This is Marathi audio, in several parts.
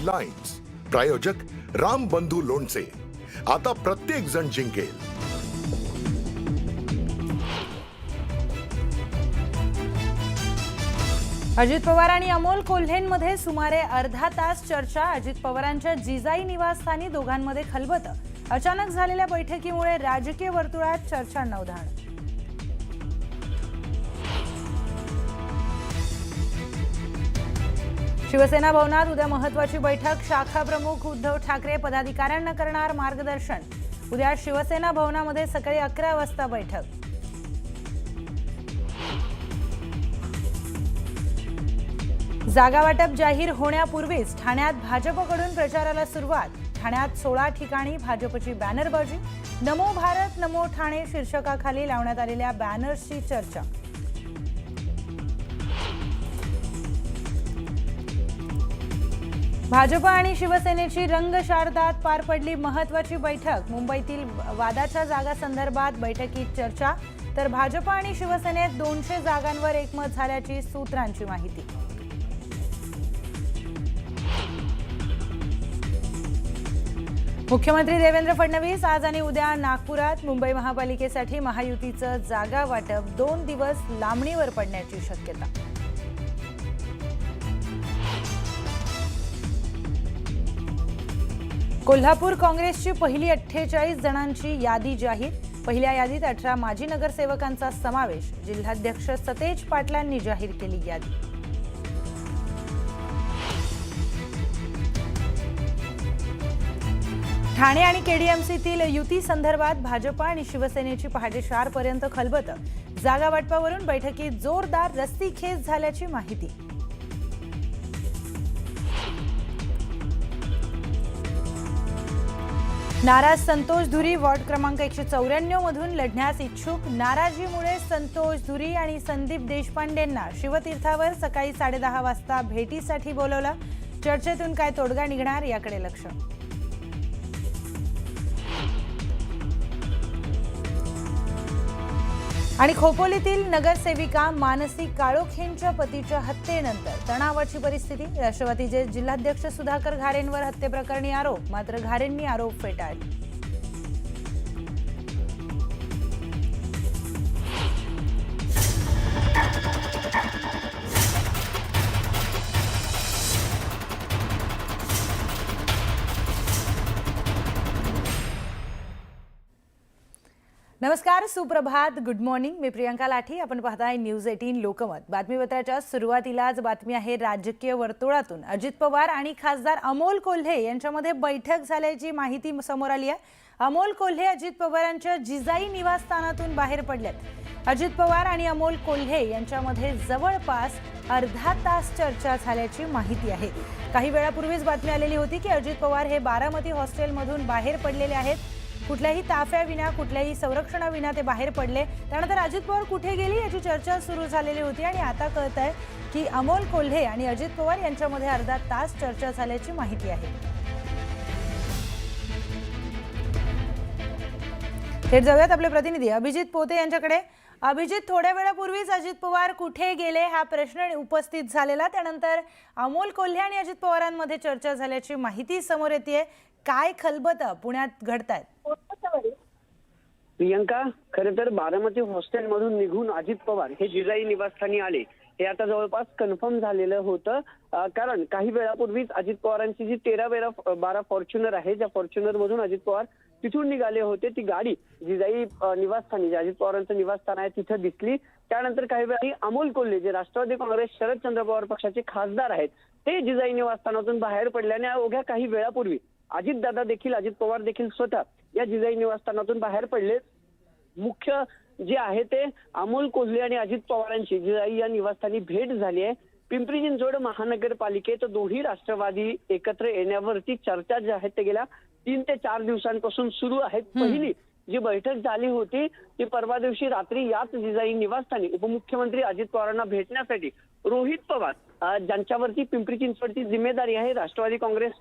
हेडलाईन्स. प्रायोजक राम बंधू लोणचे. आता प्रत्येक जण जिंकेल. अजित पवार आणि अमोल कोल्हेंमध्ये सुमारे अर्धा तास चर्चा. अजित पवारांच्या जिजाई निवासस्थानी दोघांमध्ये खलबत. अचानक झालेल्या बैठकीमुळे राजकीय वर्तुळात चर्चांना उधाण. शिवसेना भवनात उद्या महत्त्वाची बैठक. शाखा प्रमुख उद्धव ठाकरे पदाधिकाऱ्यांना करणार मार्गदर्शन. उद्या शिवसेना भवनामध्ये सकाळी 11 वाजता बैठक. जागा वाटप जाहीर होण्यापूर्वीच ठाण्यात भाजपकडून प्रचाराला सुरुवात. ठाण्यात 16 ठिकाणी भाजपची बॅनरबाजी. नमो भारत नमो ठाणे शीर्षकाखाली लावण्यात आलेल्या बॅनर्सची चर्चा. भाजप आणि शिवसेनेची रंगशारदात पार पडली महत्त्वाची बैठक. मुंबईतील वादाच्या जागा संदर्भात बैठकीत चर्चा. तर भाजप आणि शिवसेनेत 200 जागांवर एकमत झाल्याची सूत्रांची माहिती. मुख्यमंत्री देवेंद्र फडणवीस आज आणि उद्या नागपुरात. मुंबई महापालिकेसाठी महायुतीचं जागा वाटप 2 दिवस लांबणीवर पडण्याची शक्यता. कोल्हापूर काँग्रेसची पहिली 48 जणांची यादी जाहीर. पहिल्या यादीत 18 माजी नगरसेवकांचा समावेश. जिल्हाध्यक्ष सतेज पाटलांनी जाहीर केली यादी. ठाणे आणि केडीएमसीतील युती संदर्भात भाजप आणि शिवसेनेची पहाटे 4 पर्यंत खलबत. जागा वाटपावरून बैठकीत जोरदार रस्सीखेच झाल्याची माहिती. नाराज संतोष धुरी वॉर्ड क्रमांक 194 मधून लढण्यास इच्छुक. नाराजीमुळे संतोष धुरी आणि संदीप देशपांडेंना शिवतीर्थावर सकाळी 10:30 वाजता भेटीसाठी बोलवलं. चर्चेतून काय तोडगा निघणार याकडे लक्ष. आणि खोपोलीतील नगरसेविका मानसी काळोखेंच्या पतीच्या हत्येनंतर तणावाची परिस्थिती. राष्ट्रवादीचे जिल्हाध्यक्ष सुधाकर घारेंवर हत्येप्रकरणी आरोप. मात्र घारेंनी आरोप फेटाळले. नमस्कार, सुप्रभात, गुड मॉर्निंग. मी प्रियंका लाठी. आपण पाहताय न्यूज 18 लोकमत. बातमीपत्राच्या सुरुवातीलाच बातमी आहे राजकीय वर्तुळातून. अजित पवार आणि खासदार अमोल कोल्हे यांच्यामध्ये बैठक झाल्याची माहिती समोर आली आहे. अमोल कोल्हे अजित पवारांच्या जिजाई निवासस्थानातून बाहेर पडलेत. अजित पवार आणि अमोल कोल्हे यांच्यामध्ये जवळपास अर्धा तास चर्चा झाल्याची माहिती आहे. काही वेळापूर्वीच बातमी आलेली होती की अजित पवार हे बारामती हॉस्टेलमधून बाहेर पडलेले आहेत. कुठल्याही ताफ्याविना, कुठल्याही संरक्षणाविना ते बाहेर पडले. त्यानंतर अजित पवार कुठे गेली याची चर्चा सुरू झालेली होती आणि आता कळत आहे की अमोल कोल्हे आणि अजित पवार यांच्यामध्ये अर्धा तास चर्चा झाल्याची माहिती आहे. थेट जाऊयात आपले प्रतिनिधी अभिजित पोते यांच्याकडे. अभिजित, थोड्या वेळापूर्वीच अजित पवार कुठे गेले हा प्रश्न उपस्थित झालेला. त्यानंतर अमोल कोल्हे आणि अजित पवारांमध्ये चर्चा झाल्याची माहिती समोर येते. काय खलबत पुण्यात घडतायत? प्रियंका, खरं तर बारामती हॉस्टेल मधून निघून अजित पवार हे जिजाई निवासस्थानी आले हे आता जवळपास कन्फर्म झालेलं होतं. कारण काही वेळापूर्वीच अजित पवारांची जी 13-12 फॉर्च्युनर आहे, त्या फॉर्च्युनर मधून अजित पवार तिथून निघाले होते. ती गाडी जिजाई निवासस्थानी, जे अजित पवारांचं निवासस्थान आहे, तिथं दिसली. त्यानंतर काही वेळाने अमोल कोल्हे, जे राष्ट्रवादी काँग्रेस शरदचंद्र पवार पक्षाचे खासदार आहेत, ते जिजाई निवासस्थानातून बाहेर पडल्याने अवघ्या काही वेळापूर्वी अजितदादा देखील, अजित पवार देखील स्वतः या जिजाई निवासस्थानातून बाहेर पडले. मुख्य जे आहे ते अमोल कोल्हे आणि अजित पवारांची जिजाई या निवासस्थानी भेट झाली आहे. पिंपरी चिंचवड महानगरपालिकेत दोन्ही राष्ट्रवादी एकत्र येण्यावरती चर्चा ज्या आहेत ते गेल्या 3 ते 4 दिवसांपासून सुरू आहेत. पहिली जी बैठक झाली होती ती परवा दिवशी रात्री याच जिजाई निवासस्थानी उपमुख्यमंत्री अजित पवारांना भेटण्यासाठी रोहित पवार, ज्यांच्यावरती पिंपरी चिंचवडची जिम्मेदारी आहे, राष्ट्रवादी काँग्रेस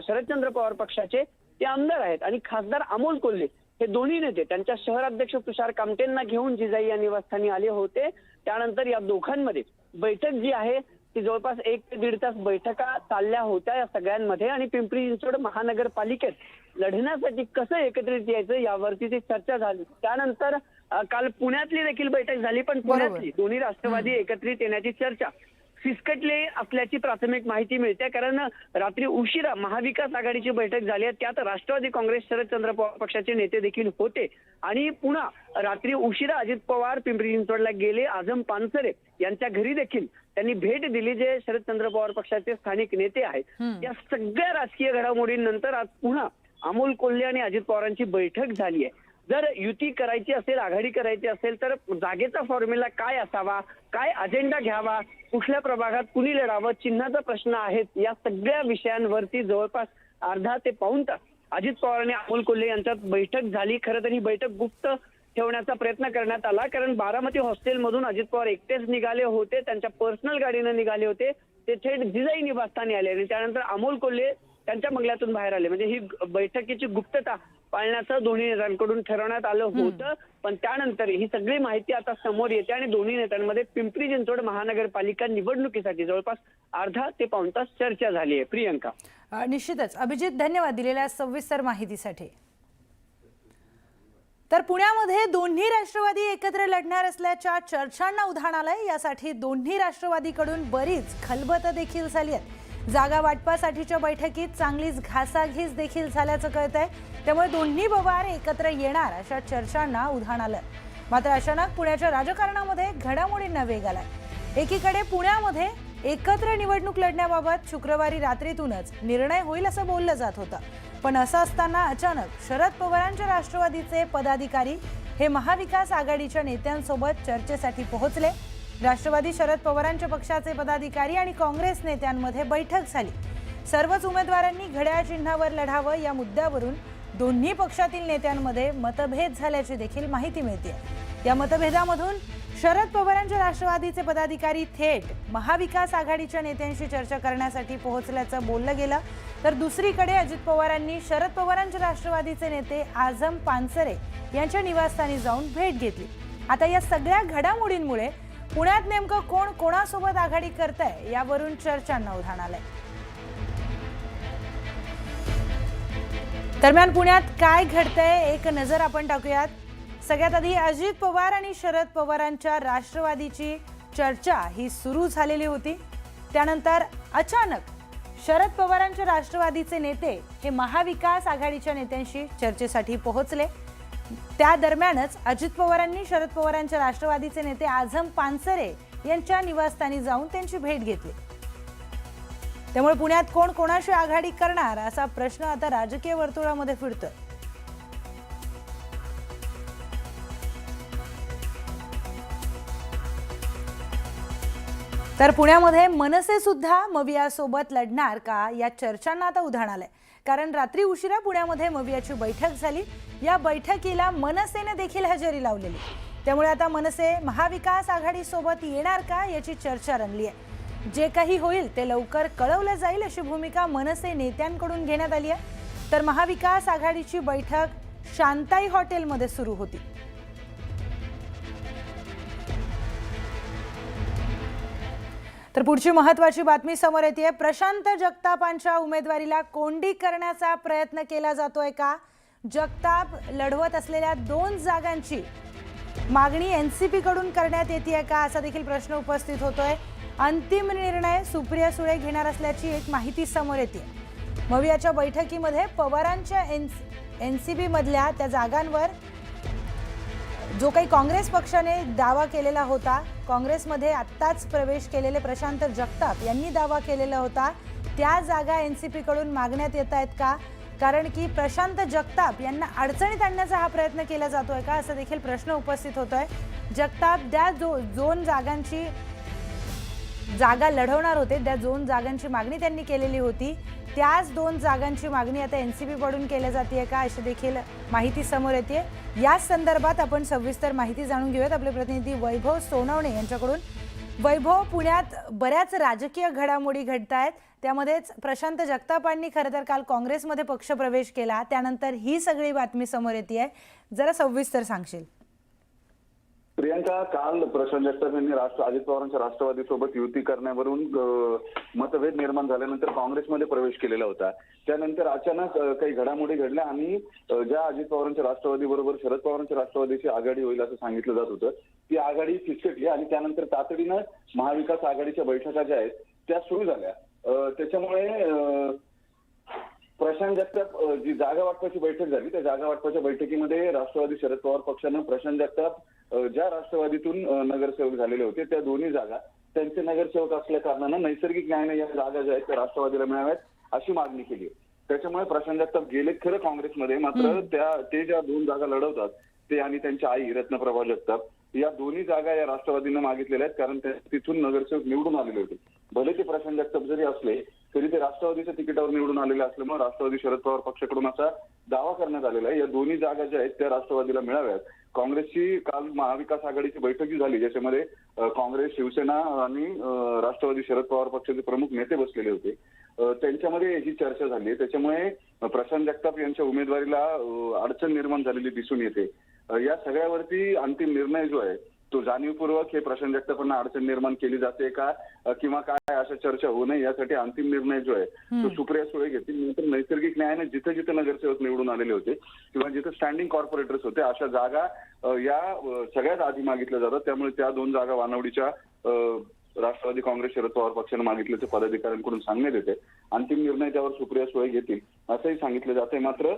शरदचंद्र पवार पक्षाचे ते आमदार आहेत, आणि खासदार अमोल कोल्हे हे दोन्ही नेते त्यांच्या शहराध्यक्ष तुषार कामतेंना घेऊन जिजाई या निवासस्थानी आले होते. त्यानंतर या दोघांमध्ये बैठक जी आहे की जवळपास 1 ते 1.5 तास बैठका चालल्या होत्या या सगळ्यांमध्ये आणि पिंपरी चिंचवड महानगरपालिकेत लढण्यासाठी कसं एकत्रित यायचं यावरती ती चर्चा झाली. त्यानंतर काल पुण्यातली देखील बैठक झाली, पण पुण्यातली दोन्ही राष्ट्रवादी एकत्रित येण्याची चर्चा फिसकटले असल्याची प्राथमिक माहिती मिळते. कारण रात्री उशिरा महाविकास आघाडीची बैठक झाली आहे, त्यात राष्ट्रवादी काँग्रेस शरदचंद्र पवार पक्षाचे नेते देखील होते आणि पुन्हा रात्री उशिरा अजित पवार पिंपरी चिंचवडला गेले. आझम पानसरे यांच्या घरी देखील त्यांनी भेट दिली, जे शरदचंद्र पवार पक्षाचे स्थानिक नेते आहेत. या सगळ्या राजकीय घडामोडींनंतर आज पुन्हा अमोल कोल्हे आणि अजित पवारांची बैठक झाली आहे. जर युती करायची असेल, आघाडी करायची असेल तर जागेचा फॉर्म्युला काय असावा, काय अजेंडा घ्यावा, कुठल्या प्रभागात कुणी लढावं, चिन्हाचा प्रश्न आहेत, या सगळ्या विषयांवरती जवळपास अर्धा ते पाऊण तास अजित पवार आणि अमोल कोल्हे यांच्यात बैठक झाली. खरं तर ही बैठक गुप्त ठेवण्याचा प्रयत्न करण्यात आला, कारण बारामती हॉस्टेलमधून अजित पवार एकटेच निघाले होते, त्यांच्या पर्सनल गाडीनं निघाले होते. ते थेट जिजाई निवासस्थानी आले आणि त्यानंतर अमोल कोल्हे त्यांच्या बंगल्यातून बाहेर आले. म्हणजे ही बैठकीची गुप्तता पाळण्याचं दोन्ही नेत्यांकडून ठरवण्यात आलं होतं. पण त्यानंतर ही सगळी माहिती आता समोर येते आणि दोन्ही नेत्यांमध्ये पिंपरी चिंचवड महानगरपालिका निवडणुकीसाठी जवळपास अर्धा ते पाऊण तास चर्चा झाली आहे. प्रियंका. निश्चितच अभिजित, धन्यवाद दिलेल्या सविस्तर माहितीसाठी. तर पुण्यामध्ये दोन्ही राष्ट्रवादी एकत्र लढणार असल्याच्या चर्चांना उधाण आलंय. यासाठी दोन्ही राष्ट्रवादीकडून बरीच खलबतं देखील झाली आहेत. जागा वाटपासाठीच्या बैठकीत चांगलीच घासाघीस देखील झाल्याचं कळतंय. त्यामुळे दोन्ही पवार एकत्र येणार अशा चर्चांना उधाण आलं. मात्र अचानक पुण्याच्या राजकारणामध्ये घडामोडींना वेग आलाय. एकीकडे पुण्यामध्ये एकत्र निवडणूक लढण्याबाबत शुक्रवारी रात्रीतूनच निर्णय होईल असं बोललं जात होतं. पण असं असताना अचानक शरद पवारांच्या राष्ट्रवादीचे पदाधिकारी हे महाविकास आघाडीच्या नेत्यांसोबत चर्चेसाठी पोहोचले. राष्ट्रवादी शरद पवारांच्या पक्षाचे पदाधिकारी आणि काँग्रेस नेत्यांमध्ये बैठक झाली. सर्वच उमेदवारांनी घड्याळ चिन्हावर लढावं या मुद्द्यावरून दोन्ही पक्षातील नेत्यांमध्ये मतभेद झाल्याची देखील माहिती मिळते. या मतभेदामधून शरद पवारांच्या राष्ट्रवादीचे पदाधिकारी थेट महाविकास आघाडीच्या नेत्यांशी चर्चा करण्यासाठी पोहोचल्याचं बोललं गेलं. तर दुसरीकडे अजित पवारांनी शरद पवारांच्या राष्ट्रवादीचे नेते आझम पानसरे यांच्या निवासस्थानी जाऊन भेट घेतली. आता या सगळ्या घडामोडींमुळे पुण्यात नेमकं कोण कोणासोबत आघाडी करतंय यावरून चर्चांना उधाण आलंय. दरम्यान पुण्यात काय घडतंय एक नजर आपण टाकूयात. सगळ्यात आधी अजित पवार आणि शरद पवारांच्या राष्ट्रवादीची चर्चा ही सुरू झालेली होती. त्यानंतर अचानक शरद पवारांच्या राष्ट्रवादीचे नेते हे महाविकास आघाडीच्या नेत्यांशी चर्चेसाठी पोहोचले. त्या दरम्यानच अजित पवारांनी शरद पवारांच्या राष्ट्रवादीचे नेते आझम पानसरे यांच्या निवासस्थानी जाऊन त्यांची भेट घेतली. त्यामुळे पुण्यात कोण कोणाशी आघाडी करणार असा प्रश्न आता राजकीय वर्तुळामध्ये फिरतोय. तर पुण्यामध्ये मनसे सुद्धा मवियासोबत लढणार का या चर्चांना आता उधाण आलंय. कारण रात्री उशिरा पुण्यामध्ये मवियाची बैठक झाली. या बैठकीला मनसेने देखील हजेरी लावलेली. त्यामुळे आता मनसे महाविकास आघाडी सोबत येणार का याची चर्चा रंगली आहे. जे काही होईल ते लवकर कळवलं जाईल अशी भूमिका मनसे नेत्यांकडून घेण्यात आली आहे. तर महाविकास आघाडीची बैठक शांताई हॉटेलमध्ये सुरू होती. तर पुढची महत्त्वाची बातमी समोर येते. प्रशांत जगतापांच्या उमेदवारीला कोंडी करण्याचा प्रयत्न केला जातोय का? जगताप लढवत असलेल्या 2 जागांची मागणी एनसीपी कडून करण्यात येते का असा देखील प्रश्न उपस्थित होतोय. अंतिम निर्णय सुप्रिया सुळे घेणार असल्याची एक माहिती समोर येते. मवियाच्या बैठकीमध्ये पवारांच्या एनसीपी मधल्या त्या जागांवर जो काही काँग्रेस पक्षाने दावा केलेला होता, काँग्रेसमध्ये आत्ताच प्रवेश केलेले प्रशांत जगताप यांनी दावा केलेला होता, त्या जागा एनसीपी कडून मागण्यात येत आहेत का? कारण की प्रशांत जगताप यांना अडचणीत आणण्याचा हा प्रयत्न केला जातोय का असा देखील प्रश्न उपस्थित होतोय. जगताप त्या दोन जागांची जागा लढवणार होते, त्या 2 जागांची मागणी त्यांनी केलेली होती. त्याच 2 जागांची मागणी आता एनसीपी कडून केली जाते का अशी देखील माहिती समोर येते. या संदर्भात आपण सविस्तर माहिती जाणून घेऊयात आपले प्रतिनिधी वैभव सोनवणे यांच्याकडून. वैभव, पुण्यात बऱ्याच राजकीय घडामोडी घडत आहेत. त्यामध्येच प्रशांत जगतापांनी खरं तर काल काँग्रेसमध्ये पक्षप्रवेश केला. त्यानंतर ही सगळी बातमी समोर येते. जरा सविस्तर सांगशील? प्रियंका, काल प्रशांत जगताप यांनी अजित पवारांच्या राष्ट्रवादीसोबत युती करण्यावरून मतभेद निर्माण झाल्यानंतर काँग्रेसमध्ये प्रवेश केलेला होता. त्यानंतर अचानक काही घडामोडी घडल्या आणि ज्या अजित पवारांच्या राष्ट्रवादी बरोबर शरद पवारांच्या राष्ट्रवादीची आघाडी होईल असं सांगितलं जात होतं, ती आघाडी फिसकटली आणि त्यानंतर तातडीनं महाविकास आघाडीच्या बैठका ज्या आहेत त्या सुरू झाल्या. त्याच्यामुळे प्रशांत जगताप जी जागा वाटपाची बैठक झाली त्या जागा वाटपाच्या बैठकीमध्ये राष्ट्रवादी शरद पवार पक्षानं प्रशांत जगताप ज्या राष्ट्रवादीतून नगरसेवक झालेले होते त्या दोन्ही जागा त्यांचे नगरसेवक असल्या कारणानं नैसर्गिक न्यायाने या जागा ज्या आहेत त्या राष्ट्रवादीला मिळाव्यात अशी मागणी केली. त्याच्यामुळे प्रशांत जगताप गेले खरं काँग्रेसमध्ये, मात्र ते ज्या दोन जागा लढवतात ते आणि त्यांच्या आई रत्नप्रभा जगताप या दोन्ही जागा या राष्ट्रवादीनं मागितलेल्या आहेत, कारण तिथून नगरसेवक निवडून आलेले होते. भले ते प्रशांत जगताप जरी असले तरी ते राष्ट्रवादीच्या तिकिटावर निवडून आलेले असल्यामुळे राष्ट्रवादी शरद पवार पक्षाकडून असा दावा करण्यात आलेला आहे या दोन्ही जागा ज्या आहेत त्या राष्ट्रवादीला मिळाव्यात. काँग्रेसची काल महाविकास आघाडीची बैठक झाली ज्याच्यामध्ये काँग्रेस, शिवसेना आणि राष्ट्रवादी शरद पवार पक्षाचे प्रमुख नेते बसलेले होते. त्यांच्यामध्ये ही चर्चा झाली. त्याच्यामुळे प्रशांत जगताप यांच्या उमेदवारीला अडचण निर्माण झालेली दिसून येते. या सगळ्यावरती अंतिम निर्णय जो आहे तो जाणीवपूर्वक हे प्रशांत जगतापांना अडचण निर्माण केली जाते का किंवा काय अशा चर्चा होऊ नये यासाठी अंतिम निर्णय जो आहे तो सुप्रिया सुळे घेतील. नंतर नैसर्गिक न्यायाने जिथे जिथे नगरसेवक निवडून आलेले होते किंवा जिथे स्टँडिंग कॉर्पोरेटर्स होते अशा जागा या सगळ्यात आधी मागितल्या जातात. त्यामुळे त्या दोन जागा वानवडीच्या राष्ट्रवादी काँग्रेस शरद पवार पक्षाने मागितल्याचे पदाधिकाऱ्यांकडून सांगण्यात येते. अंतिम निर्णय त्यावर सुप्रिया सुळे घेतील असंही सांगितलं जाते. मात्र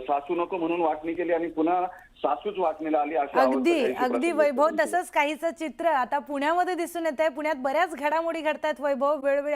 सासू नको म्हणून वाटणी केली आणि पुन्हा सासूच वाटणीला आली अशा अगदी वैभव, तसंच काहीच चित्र आता पुण्यामध्ये दिसून येत आहे. पुण्यात बऱ्याच घडामोडी घडतात वैभव, वेळोवेळी